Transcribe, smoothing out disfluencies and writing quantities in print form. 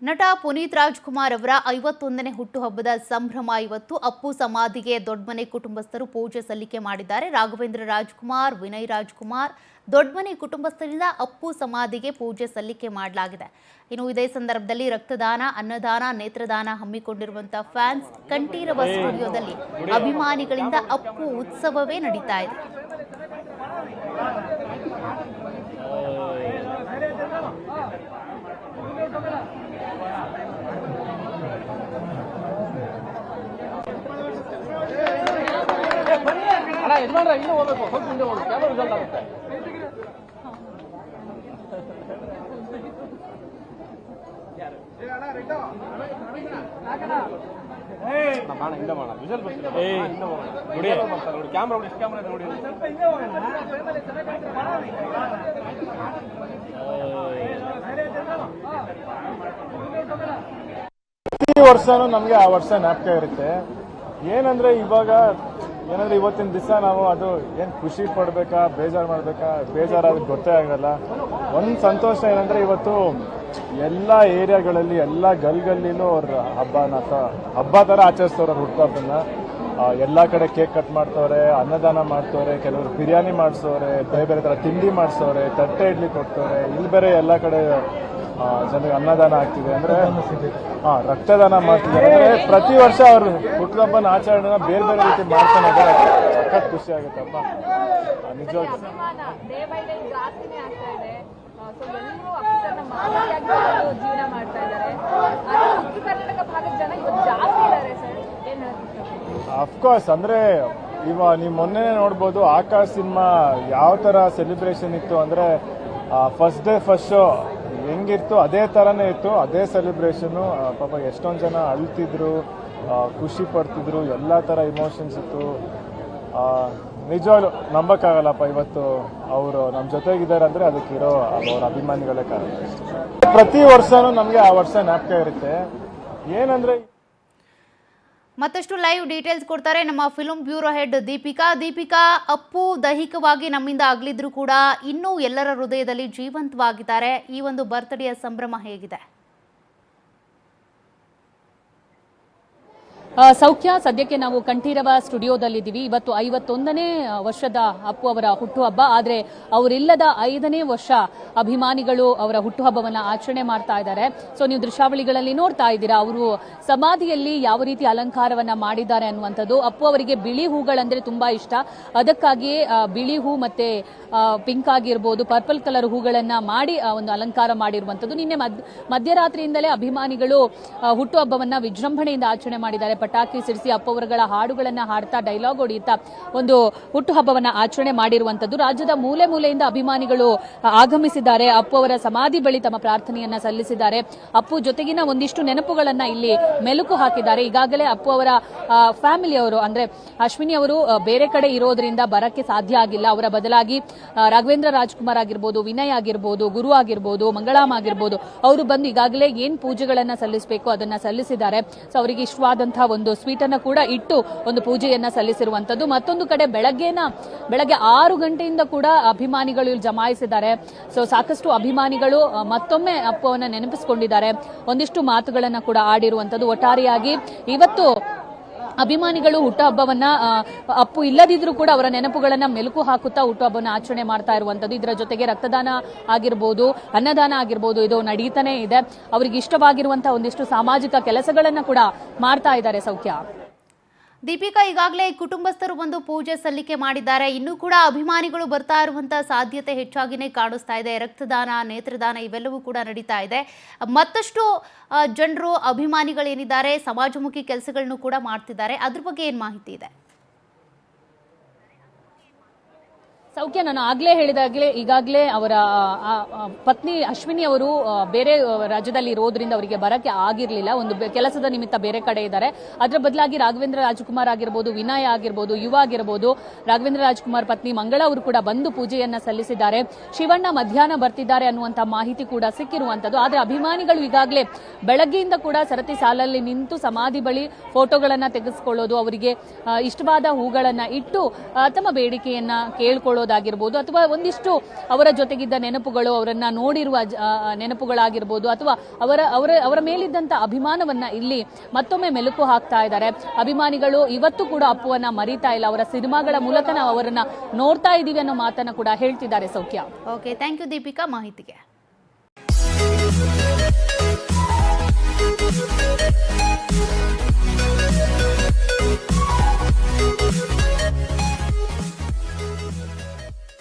ನಟ ಪುನೀತ್ ರಾಜ್ಕುಮಾರ್ ಅವರ 51ನೇ ಹುಟ್ಟುಹಬ್ಬದ ಸಂಭ್ರಮ ಇವತ್ತು. ಅಪ್ಪು ಸಮಾಧಿಗೆ ದೊಡ್ಡಮನೆ ಕುಟುಂಬಸ್ಥರು ಪೂಜೆ ಸಲ್ಲಿಕೆ ಮಾಡಿದ್ದಾರೆ. ರಾಘವೇಂದ್ರ ರಾಜ್ಕುಮಾರ್, ವಿನಯ್ ರಾಜ್ಕುಮಾರ್ ದೊಡ್ಡಮನೆ ಕುಟುಂಬಸ್ಥರಿಂದ ಅಪ್ಪು ಸಮಾಧಿಗೆ ಪೂಜೆ ಸಲ್ಲಿಕೆ ಮಾಡಲಾಗಿದೆ. ಇನ್ನು ಇದೇ ಸಂದರ್ಭದಲ್ಲಿ ರಕ್ತದಾನ, ಅನ್ನದಾನ, ನೇತ್ರದಾನ ಹಮ್ಮಿಕೊಂಡಿರುವಂತಹ ಫ್ಯಾನ್ಸ್ ಕಂಠೀರವ ಸ್ಟುಡಿಯೋದಲ್ಲಿ ಅಭಿಮಾನಿಗಳಿಂದ ಅಪ್ಪು ಉತ್ಸವವೇ ನಡೀತಾ ಇದೆ. ಯಜಮಾನ್ರ ಇನ್ನೂ ಹೋಗ್ಬೇಕು, ಸ್ವಲ್ಪ ಮುಂದೆ ಹೋಗಿ ಕ್ಯಾಮರಾ ರಿಸಲ್ಟ್ ಆಗುತ್ತೆ. ಮಾಡೋಣ ಹಿಂದೆ ಮಾಡೋಣ ವಿಜಲ್ ಬರ್ತೀವಿ. ನೋಡಿ ನೋಡಿ ಕ್ಯಾಮ್ರಾ ನೋಡಿ, ಕ್ಯಾಮ್ರಾ ನೋಡಿ. ಪ್ರತಿ ವರ್ಷನೂ ನಮಗೆ ಆ ವರ್ಷ ಜ್ಞಾಪಕ ಇರುತ್ತೆ. ಏನಂದ್ರೆ ಇವಾಗ ಏನಂದ್ರೆ ಇವತ್ತಿನ ದಿವಸ ನಾವು ಅದು ಏನು ಖುಷಿ ಪಡ್ಬೇಕಾ ಬೇಜಾರು ಮಾಡ್ಬೇಕಾ, ಬೇಜಾರಾದ್ರೆ ಗೊತ್ತೇ ಆಗಲ್ಲ. ಒಂದು ಸಂತೋಷ ಏನಂದ್ರೆ ಇವತ್ತು ಎಲ್ಲ ಏರಿಯಾಗಳಲ್ಲಿ ಎಲ್ಲ ಗಲ್ಲಿನೂ ಅವ್ರ ಹಬ್ಬ ಥರ ಆಚರಿಸ್ತವ್ರೆ. ಅವ್ರ ಹುಟ್ಟುಹಬ್ಬನ ಎಲ್ಲ ಕಡೆ ಕೇಕ್ ಕಟ್ ಮಾಡ್ತವ್ರೆ, ಅನ್ನದಾನ ಮಾಡ್ತವ್ರೆ, ಕೆಲವರು ಬಿರಿಯಾನಿ ಮಾಡಿಸೋರೆ, ಬೇರೆ ಬೇರೆ ಥರ ತಿಂಡಿ ಮಾಡಿಸೋರೆ, ತಟ್ಟೆ ಇಡ್ಲಿ ಕೊಡ್ತವ್ರೆ. ಇಲ್ಲಿ ಬೇರೆ ಎಲ್ಲ ಕಡೆ ಜನರಿಗೆ ಅನ್ನದಾನ ಆಗ್ತಿದೆ, ಅಂದ್ರೆ ರಕ್ತದಾನ ಮಾಡ್ತಿದ್ದಾರೆ. ಅಂದ್ರೆ ಪ್ರತಿ ವರ್ಷ ಅವ್ರ ಹುಟ್ಟುಹಬ್ಬನ ಆಚರಣೆನ ಬೇರೆ ಬೇರೆ ರೀತಿ ಮಾಡ್ತಾನೆ ಇದ್ದಾರೆ. ಸಖತ್ ಖುಷಿ ಆಗುತ್ತಪ್ಪ ನಿಜವಾಗ್ಲೂ. ಅಫ್ಕೋರ್ಸ್ ಅಂದ್ರೆ ಇವಾಗ ನೀವು ಮೊನ್ನೆ ನೋಡ್ಬೋದು ಆಕಾಶ್ ಸಿನಿಮಾ ಯಾವ ತರ ಸೆಲೆಬ್ರೇಷನ್ ಇತ್ತು. ಅಂದ್ರೆ ಫಸ್ಟ್ ಡೇ ಫಸ್ಟ್ ಶೋ ಹೆಂಗಿತ್ತು ಅದೇ ಥರನೇ ಇತ್ತು, ಅದೇ ಸೆಲೆಬ್ರೇಷನು. ಪಾಪ ಎಷ್ಟೊಂದು ಜನ ಅಳ್ತಿದ್ರು, ಖುಷಿ ಪಡ್ತಿದ್ರು, ಎಲ್ಲ ಥರ ಇಮೋಷನ್ಸ್ ಇತ್ತು. ನಿಜವಾಗ್ಲೂ ನಂಬಕ್ಕಾಗಲ್ಲಪ್ಪ ಇವತ್ತು ಅವರು ನಮ್ಮ ಜೊತೆಗಿದ್ದಾರೆ ಅಂದರೆ ಅದಕ್ಕಿರೋ ಅವ್ರ ಅಭಿಮಾನಿಗಳೇ ಕಾರಣ. ಪ್ರತಿ ವರ್ಷನೂ ನಮಗೆ ಆ ವರ್ಷ ಜ್ಞಾಪಕ ಇರುತ್ತೆ. ಏನಂದರೆ ಮತ್ತಷ್ಟು ಲೈವ್ ಡೀಟೇಲ್ಸ್ ಕೊಡ್ತಾರೆ ನಮ್ಮ film bureau head Deepika. Appu ದೈಹಿಕವಾಗಿ ನಮ್ಮಿಂದ ಆಗಲಿದ್ರು ಕೂಡ ಇನ್ನೂ ಎಲ್ಲರ ಹೃದಯದಲ್ಲಿ ಜೀವಂತವಾಗಿದ್ದಾರೆ. ಈ ಒಂದು ಬರ್ತ್ಡೇಯ ಸಂಭ್ರಮ ಹೇಗಿದೆ? ಸೌಖ್ಯ, ಸದ್ಯಕ್ಕೆ ನಾವು ಕಂಠೀರವ ಸ್ಟುಡಿಯೋದಲ್ಲಿದ್ದೀವಿ. ಇವತ್ತು 51ನೇ ವರ್ಷದ ಅಪ್ಪು ಅವರ ಹುಟ್ಟುಹಬ್ಬ. ಆದರೆ ಅವರಿಲ್ಲದ 5ನೇ ವರ್ಷ ಅಭಿಮಾನಿಗಳು ಅವರ ಹುಟ್ಟುಹಬ್ಬವನ್ನು ಆಚರಣೆ ಮಾಡ್ತಾ ಇದ್ದಾರೆ. ಸೊ ನೀವು ದೃಶ್ಯಾವಳಿಗಳಲ್ಲಿ ನೋಡ್ತಾ ಇದ್ದೀರಾ, ಅವರು ಸಮಾಧಿಯಲ್ಲಿ ಯಾವ ರೀತಿ ಅಲಂಕಾರವನ್ನ ಮಾಡಿದ್ದಾರೆ ಅನ್ನುವಂಥದ್ದು. ಅಪ್ಪು ಅವರಿಗೆ ಬಿಳಿ ಹೂಗಳಂದ್ರೆ ತುಂಬಾ ಇಷ್ಟ, ಅದಕ್ಕಾಗಿಯೇ ಬಿಳಿ ಹೂ ಮತ್ತೆ ಪಿಂಕ್ ಆಗಿರ್ಬೋದು, ಪರ್ಪಲ್ ಕಲರ್ ಹೂಗಳನ್ನ ಮಾಡಿ ಒಂದು ಅಲಂಕಾರ ಮಾಡಿರುವಂಥದ್ದು. ನಿನ್ನೆ ಮಧ್ಯರಾತ್ರಿಯಿಂದಲೇ ಅಭಿಮಾನಿಗಳು ಹುಟ್ಟುಹಬ್ಬವನ್ನ ವಿಜೃಂಭಣೆಯಿಂದ ಆಚರಣೆ ಮಾಡಿದ್ದಾರೆ. ಪಟಾಕಿ ಸಿಡಿಸಿ ಅಪ್ಪು ಅವರುಗಳ ಹಾಡುಗಳನ್ನ ಹಾಡ್ತಾ, ಡೈಲಾಗ್ ಹೊಡೆಯುತ್ತಾ ಒಂದು ಹುಟ್ಟುಹಬ್ಬವನ್ನ ಆಚರಣೆ ಮಾಡಿರುವಂತದ್ದು. ರಾಜ್ಯದ ಮೂಲೆ ಮೂಲೆಯಿಂದ ಅಭಿಮಾನಿಗಳು ಆಗಮಿಸಿದ್ದಾರೆ. ಅಪ್ಪು ಅವರ ಸಮಾಧಿ ಬಳಿ ತಮ್ಮ ಪ್ರಾರ್ಥನೆಯನ್ನ ಸಲ್ಲಿಸಿದ್ದಾರೆ. ಅಪ್ಪು ಜೊತೆಗಿನ ಒಂದಿಷ್ಟು ನೆನಪುಗಳನ್ನ ಇಲ್ಲಿ ಮೆಲುಕು ಹಾಕಿದ್ದಾರೆ. ಈಗಾಗಲೇ ಅಪ್ಪು ಅವರ ಫ್ಯಾಮಿಲಿಯವರು ಅಂದ್ರೆ ಅಶ್ವಿನಿ ಅವರು ಬೇರೆ ಕಡೆ ಇರೋದ್ರಿಂದ ಬರಕ್ಕೆ ಸಾಧ್ಯ ಆಗಿಲ್ಲ. ಅವರ ಬದಲಾಗಿ ರಾಘವೇಂದ್ರ ರಾಜ್ಕುಮಾರ್ ಆಗಿರ್ಬೋದು, ವಿನಯ್ ಆಗಿರ್ಬೋದು, ಗುರು ಆಗಿರ್ಬೋದು, ಮಂಗಳಾಮ್ ಆಗಿರ್ಬೋದು, ಅವರು ಬಂದು ಈಗಾಗಲೇ ಏನ್ ಪೂಜೆಗಳನ್ನ ಸಲ್ಲಿಸಬೇಕು ಅದನ್ನ ಸಲ್ಲಿಸಿದ್ದಾರೆ. ಸೊ ಅವರಿಗೆ ಇಷ್ಟವಾದಂತಹ ಒಂದು ಸ್ವೀಟ್ ಅನ್ನ ಕೂಡ ಇಟ್ಟು ಒಂದು ಪೂಜೆಯನ್ನ ಸಲ್ಲಿಸಿರುವಂತದ್ದು. ಮತ್ತೊಂದು ಕಡೆ ಬೆಳಗ್ಗೆ 6 ಗಂಟೆಯಿಂದ ಕೂಡ ಅಭಿಮಾನಿಗಳು ಇಲ್ಲಿ ಜಮಾಯಿಸಿದ್ದಾರೆ. ಸೊ ಸಾಕಷ್ಟು ಅಭಿಮಾನಿಗಳು ಮತ್ತೊಮ್ಮೆ ಅಪ್ಪುವನ್ನ ನೆನಪಿಸಿಕೊಂಡಿದ್ದಾರೆ, ಒಂದಿಷ್ಟು ಮಾತುಗಳನ್ನ ಕೂಡ ಆಡಿರುವಂತದ್ದು. ಒಟ್ಟಾರೆಯಾಗಿ ಇವತ್ತು ಅಭಿಮಾನಿಗಳು ಹುಟ್ಟುಹಬ್ಬವನ್ನ ಅಪ್ಪು ಇಲ್ಲದಿದ್ರೂ ಕೂಡ ಅವರ ನೆನಪುಗಳನ್ನ ಮೆಲುಕು ಹಾಕುತ್ತಾ ಹುಟ್ಟುಹಬ್ಬವನ್ನ ಆಚರಣೆ ಮಾಡ್ತಾ ಇರುವಂತದ್ದು. ಇದರ ಜೊತೆಗೆ ರಕ್ತದಾನ ಆಗಿರ್ಬೋದು, ಅನ್ನದಾನ ಆಗಿರ್ಬೋದು, ಇದು ನಡೀತಾನೆ ಇದೆ. ಅವರಿಗೆ ಇಷ್ಟವಾಗಿರುವಂತಹ ಒಂದಿಷ್ಟು ಸಾಮಾಜಿಕ ಕೆಲಸಗಳನ್ನ ಕೂಡ ಮಾಡ್ತಾ ಇದ್ದಾರೆ. ಸೌಖ್ಯ, ದೀಪಿಕಾ, ಈಗಾಗಲೇ ಕುಟುಂಬಸ್ಥರು ಬಂದು ಪೂಜೆ ಸಲ್ಲಿಕೆ ಮಾಡಿದ್ದಾರೆ. ಇನ್ನೂ ಕೂಡ ಅಭಿಮಾನಿಗಳು ಬರ್ತಾ ಇರುವಂತಹ ಸಾಧ್ಯತೆ ಹೆಚ್ಚಾಗಿನೇ ಕಾಣಿಸ್ತಾ ಇದೆ. ರಕ್ತದಾನ, ನೇತ್ರದಾನ ಇವೆಲ್ಲವೂ ಕೂಡ ನಡೀತಾ ಇದೆ. ಮತ್ತಷ್ಟು ಜನರು ಅಭಿಮಾನಿಗಳೇನಿದ್ದಾರೆ ಸಮಾಜಮುಖಿ ಕೆಲಸಗಳನ್ನು ಕೂಡ ಮಾಡ್ತಿದ್ದಾರೆ. ಅದ್ರ ಬಗ್ಗೆ ಏನು ಮಾಹಿತಿ ಇದೆ? ಸೌಖ್ಯ, ನಾನು ಆಗ್ಲೇ ಹೇಳಿದಾಗಲೇ ಈಗಾಗಲೇ ಅವರ ಪತ್ನಿ ಅಶ್ವಿನಿ ಅವರು ಬೇರೆ ರಾಜ್ಯದಲ್ಲಿ ಇರೋದ್ರಿಂದ ಅವರಿಗೆ ಬರಕ್ಕೆ ಆಗಿರ್ಲಿಲ್ಲ. ಒಂದು ಕೆಲಸದ ನಿಮಿತ್ತ ಬೇರೆ ಕಡೆ ಇದ್ದಾರೆ. ಅದರ ಬದಲಾಗಿ ರಾಘವೇಂದ್ರ ರಾಜ್ಕುಮಾರ್ ಆಗಿರ್ಬೋದು, ವಿನಯ್ ಆಗಿರ್ಬೋದು, ಯುವ ಆಗಿರ್ಬೋದು, ರಾಘವೇಂದ್ರ ರಾಜ್ಕುಮಾರ್ ಪತ್ನಿ ಮಂಗಳ ಅವರು ಕೂಡ ಬಂದು ಪೂಜೆಯನ್ನ ಸಲ್ಲಿಸಿದ್ದಾರೆ. ಶಿವಣ್ಣ ಮಧ್ಯಾಹ್ನ ಬರ್ತಿದ್ದಾರೆ ಅನ್ನುವಂತ ಮಾಹಿತಿ ಕೂಡ ಸಿಕ್ಕಿರುವಂತದ್ದು. ಆದ್ರೆ ಅಭಿಮಾನಿಗಳು ಈಗಾಗಲೇ ಬೆಳಗ್ಗೆಯಿಂದ ಕೂಡ ಸರತಿ ಸಾಲಲ್ಲಿ ನಿಂತು ಸಮಾಧಿ ಬಳಿ ಫೋಟೋಗಳನ್ನ ತೆಗೆಸಿಕೊಳ್ಳೋದು, ಅವರಿಗೆ ಇಷ್ಟವಾದ ಹೂಗಳನ್ನ ಇಟ್ಟು ತಮ್ಮ ಬೇಡಿಕೆಯನ್ನ ಕೇಳ್ಕೊಳ್ಳೋದು, ಅನ್ನೋದಾಗಿರ್ಬೋದು, ಅಥವಾ ಒಂದಿಷ್ಟು ಅವರ ಜೊತೆಗಿದ್ದ ನೆನಪುಗಳು, ಅವರನ್ನ ನೋಡಿರುವ ನೆನಪುಗಳಾಗಿರ್ಬೋದು, ಅಥವಾ ಅವರ ಮೇಲಿದ್ದಂತ ಅಭಿಮಾನವನ್ನ ಇಲ್ಲಿ ಮತ್ತೊಮ್ಮೆ ಮೆಲುಕು ಹಾಕ್ತಾ ಇದ್ದಾರೆ. ಅಭಿಮಾನಿಗಳು ಇವತ್ತು ಕೂಡ ಅಪ್ಪುವನ್ನ ಮರೀತಾ ಇಲ್ಲ. ಅವರ ಸಿನಿಮಾಗಳ ಮೂಲಕ ನಾವು ಅವರನ್ನ ನೋಡ್ತಾ ಇದೀವಿ ಅನ್ನೋ ಮಾತನ್ನ ಕೂಡ ಹೇಳ್ತಿದ್ದಾರೆ ಸೌಖ್ಯ. ಓಕೆ, ಥ್ಯಾಂಕ್ ಯು ದೀಪಿಕಾ ಮಾಹಿತಿಗೆ.